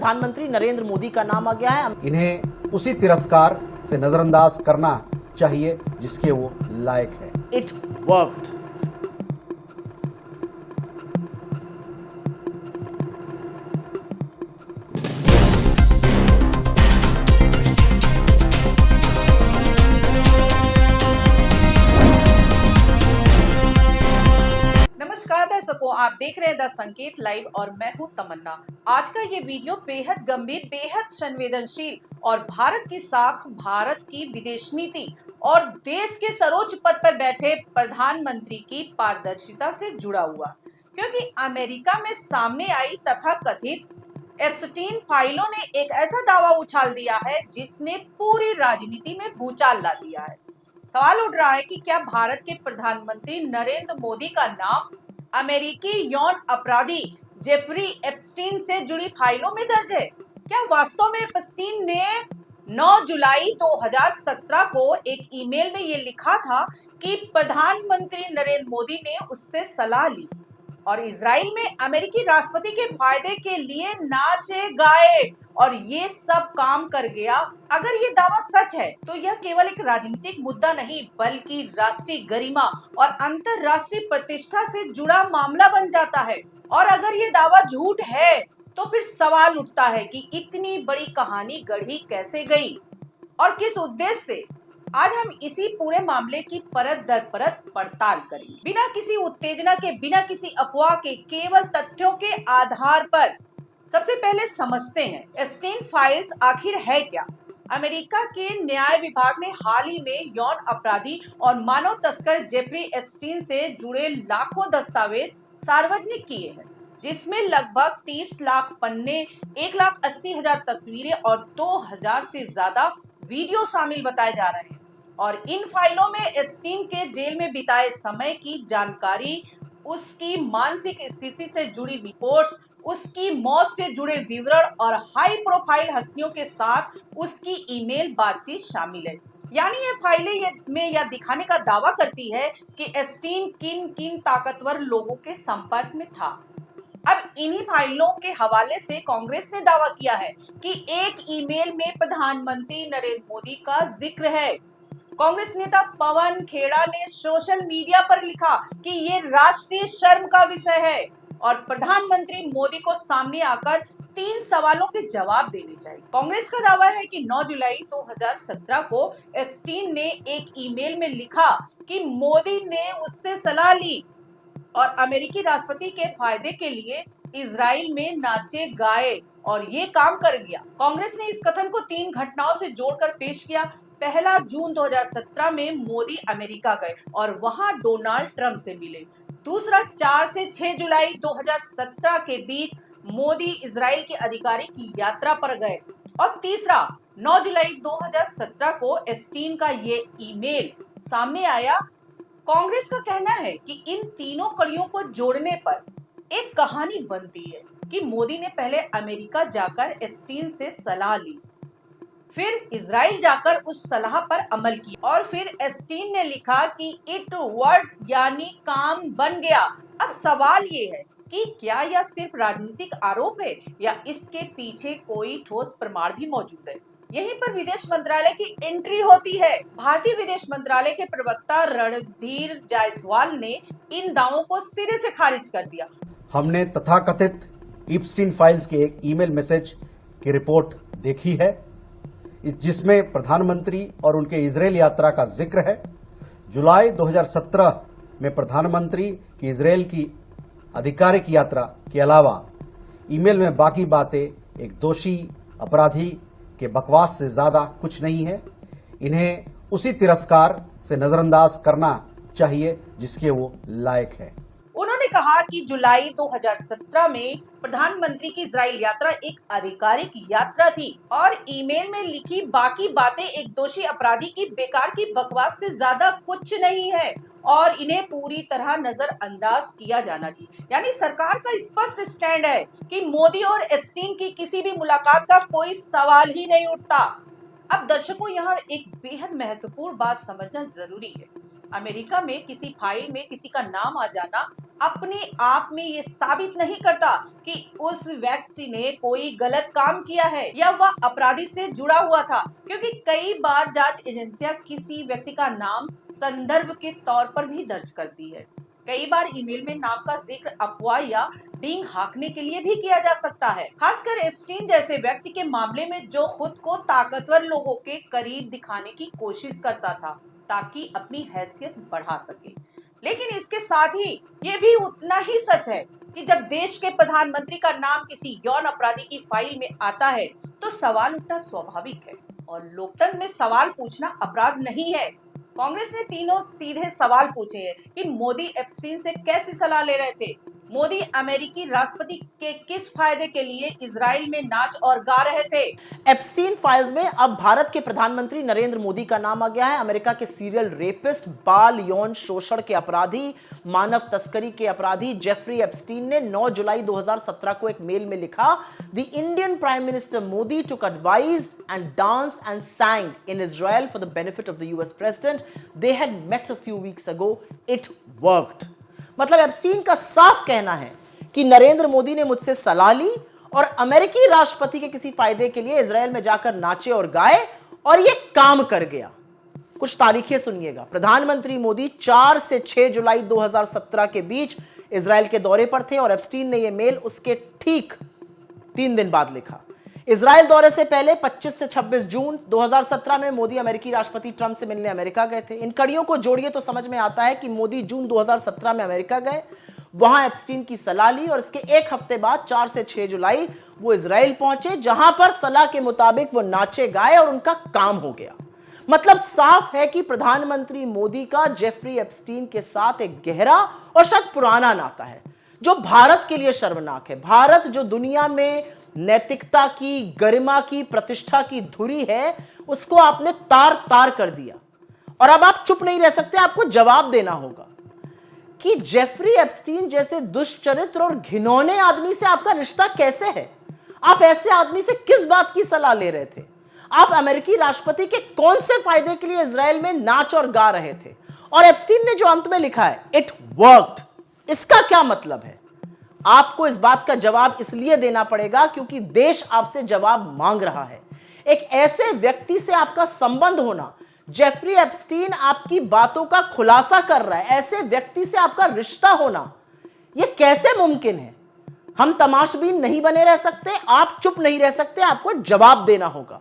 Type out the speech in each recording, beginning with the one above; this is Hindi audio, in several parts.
प्रधानमंत्री नरेंद्र मोदी का नाम आ गया है। इन्हें उसी तिरस्कार से नजरअंदाज करना चाहिए जिसके वो लायक है। It worked. नमस्कार दर्शकों, आप देख रहे हैं द संकेत लाइव और मैं हूं तमन्ना। आज का ये वीडियो बेहद गंभीर, बेहद संवेदनशील और भारत की साख, भारत की विदेश नीति और देश के सर्वोच्च पद पर बैठे प्रधानमंत्री की पारदर्शिता से जुड़ा हुआ, क्योंकि अमेरिका में सामने आई तथाकथित एप्स्टीन फाइलों ने एक ऐसा दावा उछाल दिया है जिसने पूरी राजनीति में भूचाल ला दिया है। सवाल उठ रहा है कि क्या भारत के प्रधानमंत्री नरेंद्र मोदी का नाम अमेरिकी यौन अपराधी जेफरी एप्स्टीन से जुड़ी फाइलों में दर्ज है? क्या वास्तव में एप्स्टीन ने 9 जुलाई 2017 को एक ईमेल में ये लिखा था कि प्रधानमंत्री नरेंद्र मोदी ने उससे सलाह ली और इजराइल में अमेरिकी राष्ट्रपति के फायदे के लिए नाचे गाए और ये सब काम कर गया? अगर ये दावा सच है तो यह केवल एक राजनीतिक मुद्दा नहीं बल्कि राष्ट्रीय गरिमा और अंतरराष्ट्रीय प्रतिष्ठा से जुड़ा मामला बन जाता है। और अगर ये दावा झूठ है तो फिर सवाल उठता है कि इतनी बड़ी कहानी गढ़ी कैसे गई और किस उद्देश्य से। आज हम इसी पूरे मामले की परत दर परत पड़ताल करेंगे, बिना किसी उत्तेजना के, बिना किसी अफवाह के, केवल तथ्यों के आधार पर। सबसे पहले समझते हैं एप्स्टीन फाइल्स आखिर है क्या। अमेरिका के न्याय विभाग ने हाल ही में यौन अपराधी और मानव तस्कर जेफरी एप्स्टीन से जुड़े लाखों दस्तावेज सार्वजनिक किए हैं, जिसमें लगभग 30 लाख पन्ने, 1,80,000 तस्वीरें और 2,000 से ज्यादा वीडियो शामिल बताए जा रहे हैं। और इन फाइलों में एप्स्टीन के जेल में बिताए समय की जानकारी, उसकी मानसिक स्थिति से जुड़ी रिपोर्ट्स, उसकी मौत से जुड़े विवरण और हाई प्रोफाइल हस्तियों के साथ उसकी ईमेल बातचीत शामिल है। यानी ये फाइलें में यह दिखाने का दावा करती है कि एप्स्टीन किन किन ताकतवर लोगों के संपर्क में था। अब इन्हीं फाइलों के हवाले से कांग्रेस ने दावा किया है कि एक ईमेल में प्रधानमंत्री नरेंद्र मोदी का जिक्र है। कांग्रेस नेता पवन खेड़ा ने सोशल मीडिया पर लिखा कि ये राष्ट्रीय शर्म का विषय है और प्रधानमंत्री मोदी को सामने आकर 3 सवालों के जवाब देने चाहिए। कांग्रेस का दावा है कि 9 जुलाई 2017 को एप्स्टीन ने एक ईमेल में लिखा कि मोदी ने उससे सलाह ली और अमेरिकी राष्ट्रपति के फायदे के लिए इजराइल में नाचे गाए और ये काम कर गया। कांग्रेस ने इस कथन को 3 घटनाओं से जोड़कर पेश किया। पहला, जून 2017 में मोदी अमेरिका गए और वहां डोनाल्ड ट्रंप से मिले। दूसरा, 4 से 6 जुलाई 2017 के बीच मोदी इजराइल के अधिकारी की यात्रा पर गए। और तीसरा, 9 जुलाई 2017 को एप्स्टीन का ये ईमेल सामने आया। कांग्रेस का कहना है कि इन तीनों कड़ियों को जोड़ने पर एक कहानी बनती है कि मोदी ने पहले अमेरिका जाकर एप्स्टीन से सलाह ली, फिर इजराइल जाकर उस सलाह पर अमल किया और फिर एप्स्टीन ने लिखा कि इट वर्कड, यानी काम बन गया। अब सवाल ये है कि क्या यह सिर्फ राजनीतिक आरोप है या इसके पीछे कोई ठोस प्रमाण भी मौजूद है। यहीं पर विदेश मंत्रालय की एंट्री होती है। भारतीय विदेश मंत्रालय के प्रवक्ता रणधीर जायसवाल ने इन दावों को सिरे से खारिज कर दिया। हमने तथाकथित एप्स्टीन फाइल्स के एक ईमेल मैसेज की रिपोर्ट देखी है जिसमें प्रधानमंत्री और उनके इजरायल यात्रा का जिक्र है। जुलाई 2017 में प्रधानमंत्री की इजरायल की आधिकारिक यात्रा के अलावा ईमेल में बाकी बातें एक दोषी अपराधी के बकवास से ज्यादा कुछ नहीं है। इन्हें उसी तिरस्कार से नजरअंदाज करना चाहिए जिसके वो लायक है। उन्होंने कहा कि जुलाई 2017 में प्रधानमंत्री की इजराइल यात्रा एक आधिकारिक यात्रा थी और ईमेल में लिखी बाकी बातें एक दोषी अपराधी की बेकार की बकवास से ज्यादा कुछ नहीं है और इन्हें पूरी तरह नजरअंदाज किया जाना चाहिए। यानी सरकार का स्पष्ट स्टैंड है कि मोदी और एप्स्टीन की किसी भी मुलाकात का कोई सवाल ही नहीं उठता। अब दर्शकों, यहाँ एक बेहद महत्वपूर्ण बात समझना जरूरी है। अमेरिका में किसी फाइल में किसी का नाम आ जाना अपने आप में ये साबित नहीं करता कि उस व्यक्ति ने कोई गलत काम किया है या वह अपराधी से जुड़ा हुआ था, क्योंकि कई बार जांच एजेंसियां किसी व्यक्ति का नाम संदर्भ के तौर पर भी दर्ज करती है। कई बार ईमेल में नाम का जिक्र अफवाह या डींग हाँकने के लिए भी किया जा सकता है, खासकर एप्स्टीन जैसे व्यक्ति के मामले में जो खुद को ताकतवर लोगों के करीब दिखाने की कोशिश करता था ताकि अपनी हैसियत बढ़ा सके। लेकिन इसके साथ ही ये भी उतना ही सच है कि जब देश के प्रधानमंत्री का नाम किसी यौन अपराधी की फाइल में आता है तो सवाल उठना स्वाभाविक है और लोकतंत्र में सवाल पूछना अपराध नहीं है। कांग्रेस ने तीनों सीधे सवाल पूछे हैं कि मोदी एप्स्टीन से कैसी सलाह ले रहे थे, मोदी अमेरिकी राष्ट्रपति के किस फायदे के लिए इजराइल में नाच और गा रहे थे। एप्स्टीन फाइल्स में अब भारत के प्रधानमंत्री नरेंद्र मोदी का नाम आ गया है। अमेरिका के सीरियल रेपिस्ट, बाल यौन शोषण के अपराधी, मानव तस्करी के अपराधी जेफरी एप्स्टीन ने 9 जुलाई 2017 को एक मेल में लिखा, the Indian prime minister Modi took advice and dance and sang in Israel for the benefit of the US president. They had met a few weeks ago. It worked. मतलब एप्स्टीन का साफ कहना है कि नरेंद्र मोदी ने मुझसे सलाह ली और अमेरिकी राष्ट्रपति के किसी फायदे के लिए इजराइल में जाकर नाचे और गाए और यह काम कर गया। कुछ तारीखें सुनिएगा। प्रधानमंत्री मोदी 4 से 6 जुलाई 2017 के बीच इजराइल के दौरे पर थे और एप्स्टीन ने यह मेल उसके ठीक 3 दिन बाद लिखा। इजराइल दौरे से पहले 25 से 26 जून 2017 में मोदी अमेरिकी राष्ट्रपति ट्रंप से मिलने अमेरिका गए थे। इन कड़ियों को जोड़िए तो समझ में आता है कि मोदी जून 2017 में अमेरिका गए, वहां एप्स्टीन की सलाह ली और इसके एक हफ्ते बाद 4 से 6 जुलाई वो इजराइल पहुंचे, जहां पर सलाह के मुताबिक वो नाचे गाए और उनका काम हो गया। मतलब साफ है कि प्रधानमंत्री मोदी का जेफरी एप्स्टीन के साथ एक गहरा और शायद पुराना नाता है जो भारत के लिए शर्मनाक है। भारत जो दुनिया में नैतिकता की, गरिमा की, प्रतिष्ठा की धुरी है, उसको आपने तार तार कर दिया और अब आप चुप नहीं रह सकते, आपको जवाब देना होगा कि जेफरी एप्स्टीन जैसे दुष्चरित्र और घिनौने आदमी से आपका रिश्ता कैसे है। आप ऐसे आदमी से किस बात की सलाह ले रहे थे? आप अमेरिकी राष्ट्रपति के कौन से फायदे के लिए इजराइल में नाच और गा रहे थे? और एप्स्टीन ने जो अंत में लिखा है, इट वर्क्ड, इसका क्या मतलब है? आपको इस बात का जवाब इसलिए देना पड़ेगा क्योंकि देश आपसे जवाब मांग रहा है। एक ऐसे व्यक्ति से आपका संबंध होना, जेफरी एप्स्टीन आपकी बातों का खुलासा कर रहा है, ऐसे व्यक्ति से आपका रिश्ता होना, यह कैसे मुमकिन है? हम तमाशबीन नहीं बने रह सकते, आप चुप नहीं रह सकते, आपको जवाब देना होगा।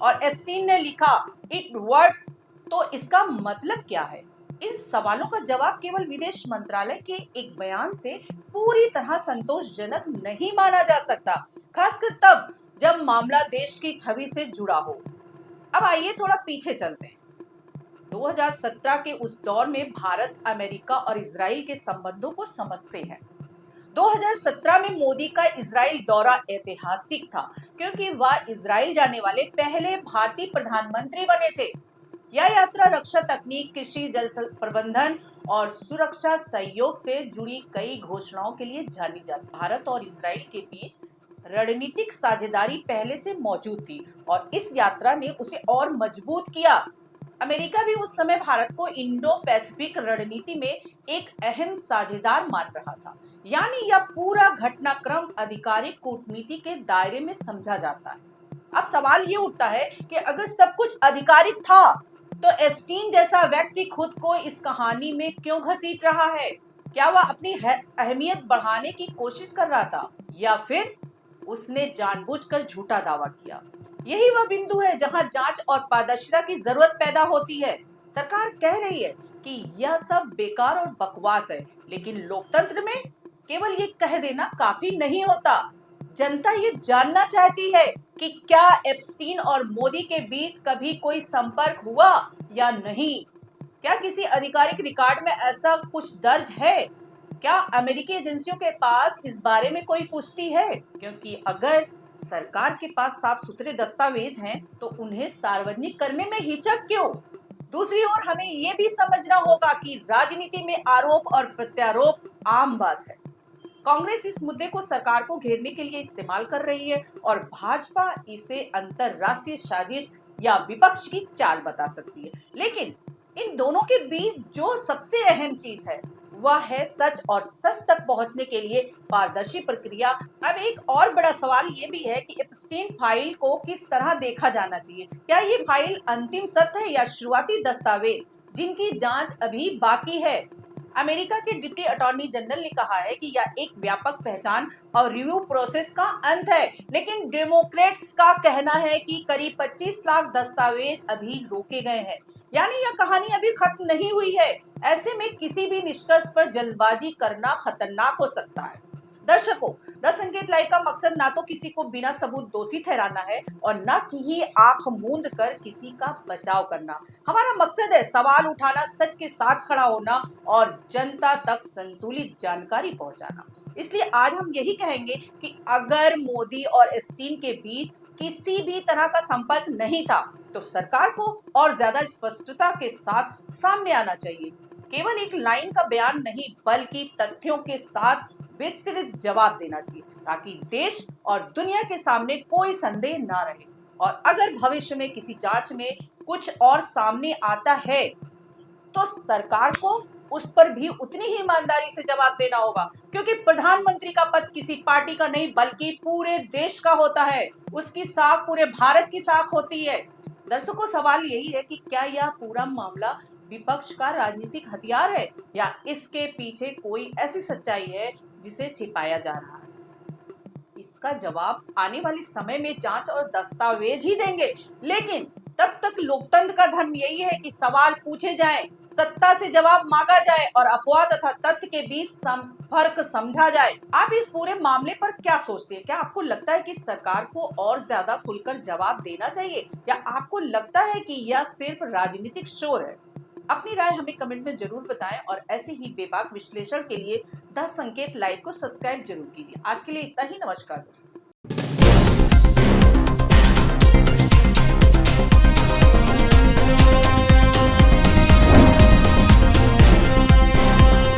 और एप्स्टीन ने लिखा इट वर्क, तो इसका मतलब क्या है? इन सवालों का जवाब केवल विदेश मंत्रालय के एक बयान से पूरी तरह संतोषजनक नहीं माना जा सकता, खासकर तब जब मामला देश की छवि से जुड़ा हो। अब आइए थोड़ा पीछे चलते हैं। 2017 के उस दौर में भारत, अमेरिका और इजराइल के संबंधों को समझते हैं। 2017 में मोदी का इजराइल दौरा ऐतिहासिक था क्योंकि वह इजराइल जाने वाले पहले भारतीय प्रधानमंत्री बने थे। यह यात्रा रक्षा तकनीक, कृषि, जल प्रबंधन और सुरक्षा सहयोग से जुड़ी कई घोषणाओं के लिए जानी जाती। भारत और इजराइल के बीच रणनीतिक साझेदारी पहले से मौजूद थी और इस यात्रा ने उसे और मजबूत किया। अमेरिका भी उस समय भारत को इंडो पैसिफिक रणनीति में एक अहम साझेदार मान रहा था। यानी यह पूरा घटनाक्रम आधिकारिक कूटनीति के दायरे में समझा जाता है। अब सवाल ये उठता है कि अगर सब कुछ आधिकारिक था तो एप्स्टीन जैसा व्यक्ति खुद को इस कहानी में क्यों घसीट रहा है? क्या वह अपनी अहमियत बढ़ाने की कोशिश कर रहा था या फिर उसने जानबूझकर झूठा दावा किया? यही वह बिंदु है जहां जांच और पारदर्शिता की जरूरत पैदा होती है। सरकार कह रही है कि यह सब बेकार और बकवास है, लेकिन लोकतंत्र में केवल ये कह देना काफी नहीं होता। जनता ये जानना चाहती है कि क्या एप्स्टीन और मोदी के बीच कभी कोई संपर्क हुआ या नहीं। क्या किसी आधिकारिक रिकॉर्ड में ऐसा कुछ दर्ज है? क्या अमेरिकी एजेंसियों के पास इस बारे में कोई पुष्टि है? क्योंकि अगर सरकार के पास साफ सुथरे दस्तावेज हैं तो उन्हें सार्वजनिक करने में हिचक क्यों? दूसरी ओर हमें ये भी समझना होगा कि राजनीति में आरोप और प्रत्यारोप आम बात है। कांग्रेस इस मुद्दे को सरकार को घेरने के लिए इस्तेमाल कर रही है और भाजपा इसे अंतरराष्ट्रीय साजिश या विपक्ष की चाल बता सकती है। लेकिन इन दोनों के बीच जो सबसे अहम चीज है वह है सच, और सच तक पहुंचने के लिए पारदर्शी प्रक्रिया। अब एक और बड़ा सवाल ये भी है कि एप्स्टीन फाइल को किस तरह देखा जाना चाहिए। क्या ये फाइल अंतिम सत्य है या शुरुआती दस्तावेज जिनकी जांच अभी बाकी है? अमेरिका के डिप्टी अटॉर्नी जनरल ने कहा है कि यह एक व्यापक पहचान और रिव्यू प्रोसेस का अंत है, लेकिन डेमोक्रेट्स का कहना है कि करीब 25 लाख दस्तावेज अभी रोके गए हैं, यानी यह कहानी अभी खत्म नहीं हुई है। ऐसे में किसी भी निष्कर्ष पर जल्दबाजी करना खतरनाक हो सकता है। दर्शकों, द संकेत लाइव का मकसद ना तो किसी को बिना सबूत दोषी ठहराना है और न कि ही आंख मूंद कर किसी का बचाव करना। हमारा मकसद है सवाल उठाना, सच के साथ खड़ा होना और जनता तक संतुलित जानकारी पहुंचाना। इसलिए आज हम यही कहेंगे कि अगर मोदी और एप्स्टीन के बीच किसी भी तरह का संपर्क नहीं था तो सरकार को और ज्यादा स्पष्टता के साथ सामने आना चाहिए। केवल एक लाइन का बयान नहीं, बल्कि तथ्यों के साथ विस्तृत जवाब देना चाहिए, ताकि देश और दुनिया के सामने कोई संदेह ना रहे। और अगर भविष्य में किसी जांच में कुछ और सामने आता है तो सरकार को उस पर भी उतनी ही ईमानदारी से जवाब देना होगा, क्योंकि प्रधानमंत्री का पद किसी पार्टी का नहीं बल्कि पूरे देश का होता है। उसकी साख पूरे भारत की साख होती है। दर्शकों, सवाल यही है कि क्या यह पूरा मामला विपक्ष का राजनीतिक हथियार है या इसके पीछे कोई ऐसी सच्चाई है जिसे छिपाया जा रहा है? इसका जवाब आने वाले समय में जांच और दस्तावेज ही देंगे, लेकिन तब तक लोकतंत्र का धर्म यही है कि सवाल पूछे जाएं, सत्ता से जवाब मांगा जाए और अफवाह तथा तथ्य के बीच संपर्क समझा जाए। आप इस पूरे मामले पर क्या सोचते हैं? क्या आपको लगता है कि सरकार को और ज्यादा खुलकर जवाब देना चाहिए या आपको लगता है कि यह सिर्फ राजनीतिक शोर है? अपनी राय हमें कमेंट में जरूर बताएं और ऐसे ही बेबाक विश्लेषण के लिए द संकेत लाइव को सब्सक्राइब जरूर कीजिए। आज के लिए इतना ही। नमस्कार।